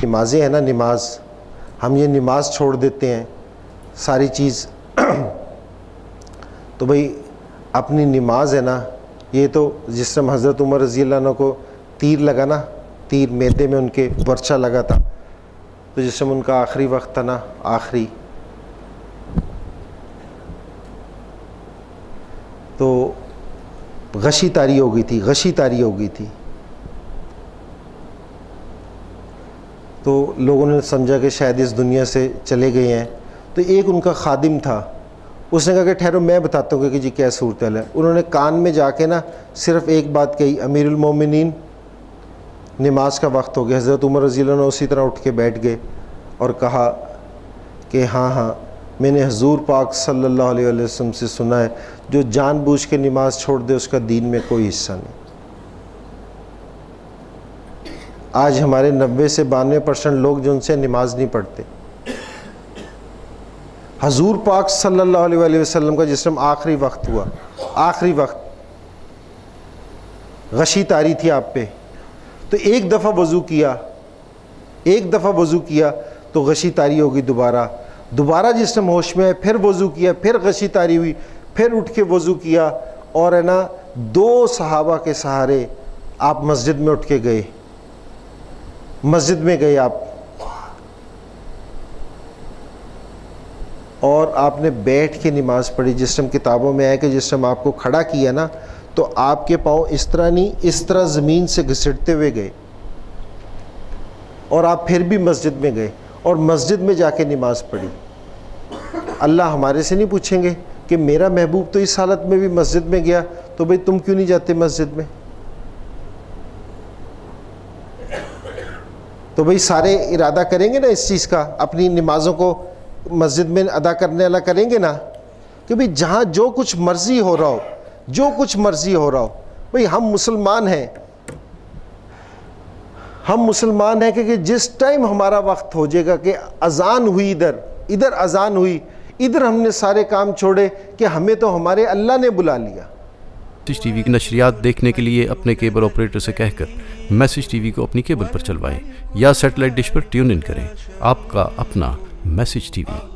نمازیں ہیں نا، نماز، ہم یہ نماز چھوڑ دیتے ہیں ساری چیز تو بھئی اپنی نماز ہے نا، یہ تو جس طرح حضرت عمر رضی اللہ عنہ کو تیر لگا نا، تیر میدے میں ان کے ورچہ لگا تھا، تو جس طرح ان کا آخری وقت تھا نا، آخری، تو غشی تاری ہو گئی تھی، غشی تاری ہو گئی تھی، تو لوگوں نے سمجھا کہ شاید اس دنیا سے چلے گئے ہیں. تو ایک ان کا خادم تھا، اس نے کہا کہ ٹھہرو میں بتاتا ہوں کہ جی کیا صورتحال ہے. انہوں نے کان میں جا کے نا صرف ایک بات کہی، امیر المومنین نماز کا وقت ہو گیا. حضرت عمر رضی اللہ عنہ اسی طرح اٹھ کے بیٹھ گئے اور کہا کہ ہاں میں نے حضور پاک صلی اللہ علیہ وسلم سے سنا ہے، جو جان بوجھ کے نماز چھوڑ دے اس کا دین میں کوئی حصہ نہیں. آج ہمارے 90 سے 92% لوگ جو ان سے نماز نہیں پڑھتے. حضور پاک صلی اللہ علیہ وسلم کا جس طرح آخری وقت ہوا، آخری وقت غشی تاری تھی آپ پہ، تو ایک دفعہ وضو کیا، ایک دفعہ وضو کیا تو غشی تاری ہوگی دوبارہ جس نے ہوش میں ہے پھر وضو کیا، پھر غشی تاری ہوئی، پھر اٹھ کے وضو کیا، اور ہے نا 2 صحابہ کے سہارے آپ مسجد میں اٹھ کے گئے، مسجد میں گئے آپ، اور آپ نے بیٹھ کے نماز پڑھی. جس ٹائم کتابوں میں ہے کہ جس ٹائم آپ کو کھڑا کیا نا تو آپ کے پاؤں اس طرح نہیں، اس طرح زمین سے گھسٹتے ہوئے گئے، اور آپ پھر بھی مسجد میں گئے اور مسجد میں جا کے نماز پڑھی. اللہ ہمارے سے نہیں پوچھیں گے کہ میرا محبوب تو اس حالت میں بھی مسجد میں گیا، تو بھئی تم کیوں نہیں جاتے مسجد میں؟ تو بھئی سارے ارادہ کریں گے نا اس چیز کا، اپنی نمازوں کو مسجد میں ادا کرنے والا کریں گے نا، کہ بھئی جہاں جو کچھ مرضی ہو رہا ہو، جو کچھ مرضی ہو رہا ہو، بھئی ہم مسلمان ہیں، ہم مسلمان ہیں کہ جس ٹائم ہمارا وقت ہو جائے گا کہ اذان ہوئی، ادھر اذان ہوئی، ادھر ہم نے سارے کام چھوڑے کہ ہمیں تو ہمارے اللہ نے بلا لیا. میسج ٹی وی کی نشریات دیکھنے کے لیے اپنے کیبل آپریٹر سے کہہ کر میسج ٹی وی کو اپنی کیبل پر چلوائیں یا satellite dish per tune in کریں. آپ کا اپنا میسج ٹی وی.